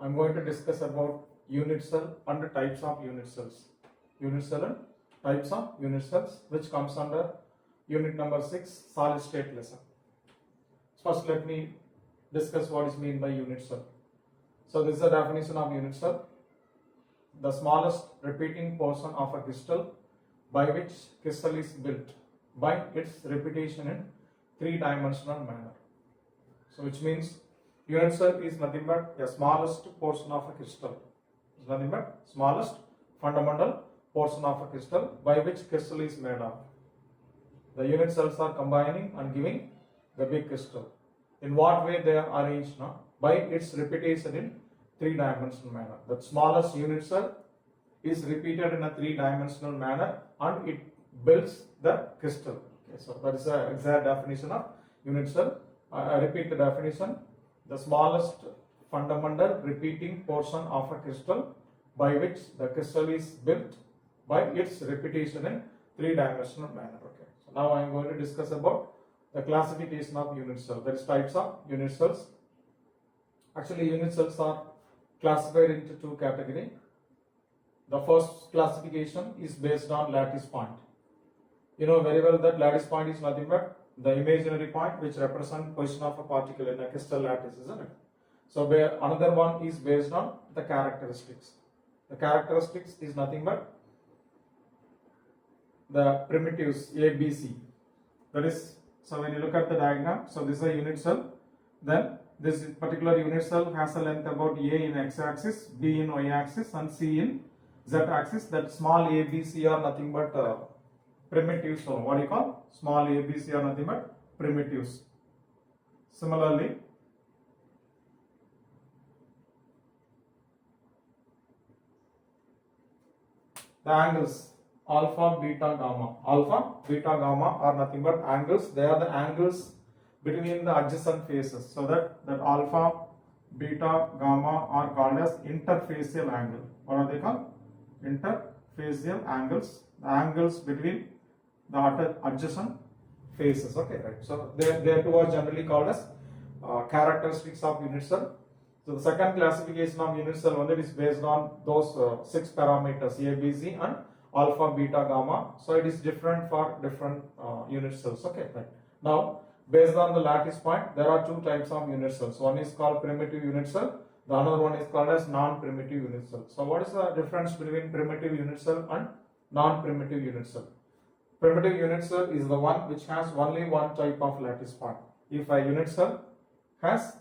I'm going to discuss about unit cell and the types of unit cells. Unit cell and types of unit cells, which comes under unit number 6, solid state lesson. First, let me discuss what is meant by unit cell. So this is the definition of unit cell: the smallest repeating portion of a crystal by which crystal is built by its repetition in three-dimensional manner. So which means unit cell is nothing but a smallest portion of a crystal. It's nothing but smallest fundamental portion of a crystal by which crystal is made of. The unit cells are combining and giving the big crystal. In what way they are arranged now? By its repetition in three-dimensional manner. The smallest unit cell is repeated in a three-dimensional manner and it builds the crystal. Okay, so that is the exact definition of unit cell. I repeat the definition: the smallest fundamental repeating portion of a crystal by which the crystal is built by its repetition in three-dimensional manner. Okay, so now I am going to discuss about the classification of unit cell. There is types of unit cells. Actually, unit cells are classified into two categories. The first classification is based on lattice point. You know very well that lattice point is nothing but the imaginary point which represents position of a particle in a crystal lattice, isn't it? So where another one is based on the characteristics. The characteristics is nothing but the primitives A, B, C. That is, so when you look at the diagram, so this is a unit cell. Then this particular unit cell has a length about A in x-axis, B in y-axis, and C in z-axis. That small a, b, c are nothing but primitives. So what do you call? Small a, b, c are nothing but primitives. Similarly, the angles alpha, beta, gamma. Alpha, beta, gamma are nothing but angles. They are the angles between the adjacent faces. So that alpha, beta, gamma are called as interfacial angle. What are they called? Interfacial angles. The angles between the adjacent faces. Okay, right. So they two are generally called as characteristics of unit cell. So the second classification of unit cell only is based on those 6 parameters A, B, C and alpha, beta, gamma. So it is different for different unit cells. Okay, right. Now, based on the lattice point, there are two types of unit cells. One is called primitive unit cell. The other one is called as non-primitive unit cell. So what is the difference between primitive unit cell and non-primitive unit cell? Primitive unit cell is the one which has only one type of lattice point. If a unit cell has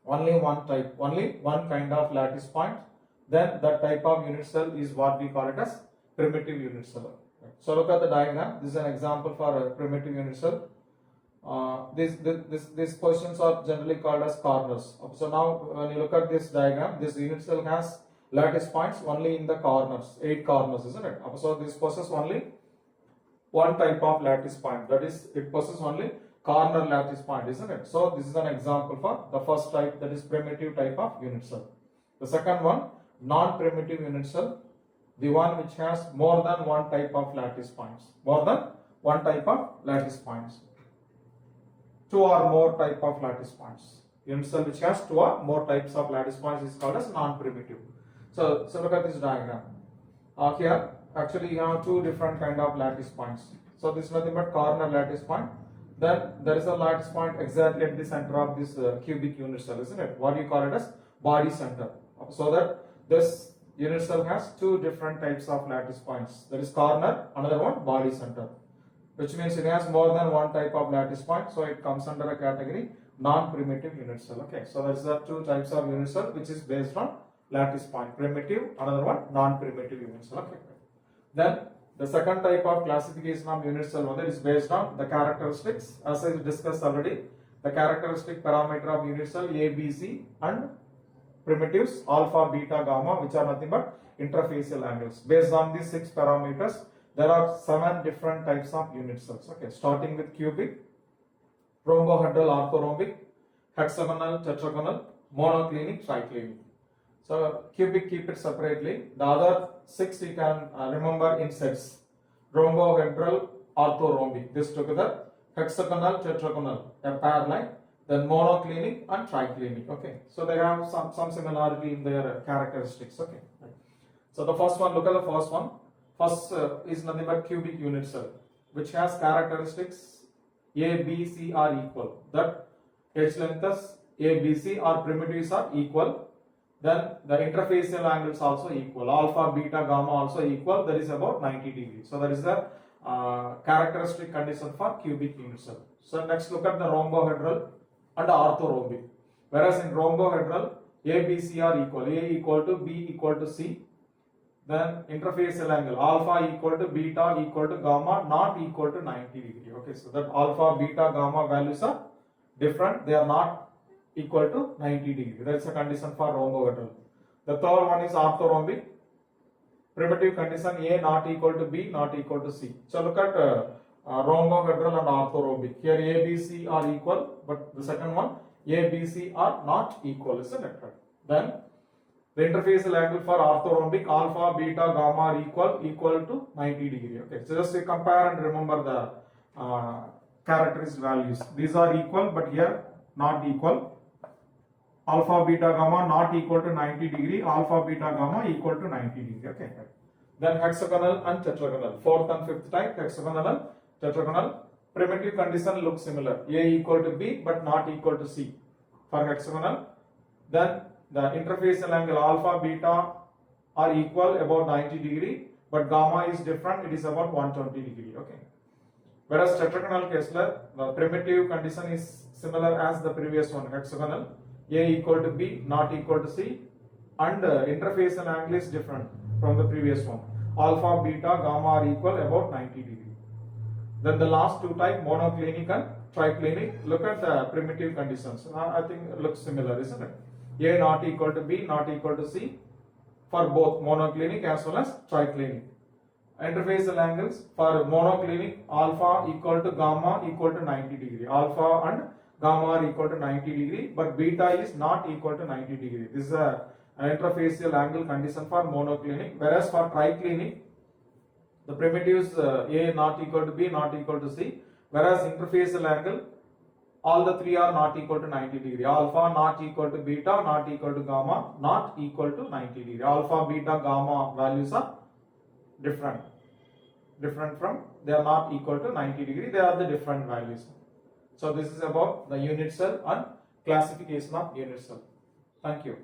only one type, only one kind of lattice point, then that type of unit cell is what we call it as primitive unit cell. So look at the diagram. This is an example for a primitive unit cell. These positions are generally called as corners. So now when you look at this diagram, this unit cell has lattice points only in the corners, 8 corners, isn't it? So this possesses only one type of lattice point, that is, it possesses only corner lattice point, isn't it? So this is an example for the first type, that is primitive type of unit cell. The second one, non-primitive unit cell, the one which has more than one type of lattice points, more than one type of lattice points, 2 or more type of lattice points. Unit cell which has 2 or more types of lattice points is called as non-primitive. So look at this diagram. Here actually you have 2 different kind of lattice points. So this is nothing but corner lattice point. Then there is a lattice point exactly at the center of this cubic unit cell, isn't it? What do you call it as? Body center. So that this unit cell has 2 different types of lattice points. There is corner, another one body center, which means it has more than one type of lattice point. So it comes under a category non-primitive unit cell. Okay, so that's the 2 types of unit cell which is based on lattice point: primitive, another one non-primitive unit cell. Okay. Then the second type of classification of unit cell one is based on the characteristics. As I discussed already, the characteristic parameter of unit cell A, B, C and primitives alpha, beta, gamma, which are nothing but interfacial angles. Based on these 6 parameters, there are 7 different types of unit cells. Okay, starting with cubic, rhombohedral, orthorhombic, hexagonal, tetragonal, monoclinic, triclinic. So cubic, keep it separately. The other 6 you can remember in sets: rhombohedral, orthorhombic, this together, hexagonal, tetragonal, a pair like then monoclinic and triclinic. Okay, so they have some similarity in their characteristics. Okay, so the first one, look at the first one. First is nothing but cubic unit cell, which has characteristics A, B, C are equal. That edge lengths A, B, C are primitives are equal. Then the interfacial angles also equal. Alpha, beta, gamma also equal. That is about 90 degrees. So that is the characteristic condition for cubic unit cell. So next look at the rhombohedral and orthorhombic. Whereas in rhombohedral, A, B, C are equal. A equal to B equal to C. Then interfacial angle alpha equal to beta equal to gamma not equal to 90 degree. Okay, so that alpha, beta, gamma values are different. They are not equal to 90 degree. That is a condition for rhombohedral. The third one is orthorhombic. Primitive condition A not equal to B not equal to C. So look at rhombohedral and orthorhombic. Here A, B, C are equal, but the second one A, B, C are not equal, isn't it? Then the interfacial angle for orthorhombic alpha, beta, gamma are equal to 90 degree. Okay, so just compare and remember the characteristic values. These are equal, but here not equal. Alpha, beta, gamma not equal to 90 degree. Alpha, beta, gamma equal to 90 degree. Okay. Then hexagonal and tetragonal. Fourth and fifth type, hexagonal and tetragonal. Primitive condition looks similar. A equal to B, but not equal to C for hexagonal. Then the interfacial angle alpha, beta are equal about 90 degree, but gamma is different. It is about 120 degree. Okay. Whereas tetragonal case, the primitive condition is similar as the previous one, hexagonal. A equal to B, not equal to C, and interfacial angle is different from the previous one. Alpha, beta, gamma are equal about 90 degree. Then the last two type, monoclinic and triclinic. Look at the primitive conditions. I think it looks similar, isn't it? A not equal to B, not equal to C for both monoclinic as well as triclinic. Interfacial angles for monoclinic alpha equal to gamma equal to 90 degree. Alpha and gamma are equal to 90 degree, but beta is not equal to 90 degree. This is an interfacial angle condition for monoclinic. Whereas for triclinic, the primitives A not equal to B, not equal to C. Whereas interfacial angle, all the three are not equal to 90 degree. Alpha not equal to beta, not equal to gamma, not equal to 90 degree. Alpha, beta, gamma values are different from, they are not equal to 90 degree. They are the different values. So this is about the unit cell and classification of unit cell. Thank you.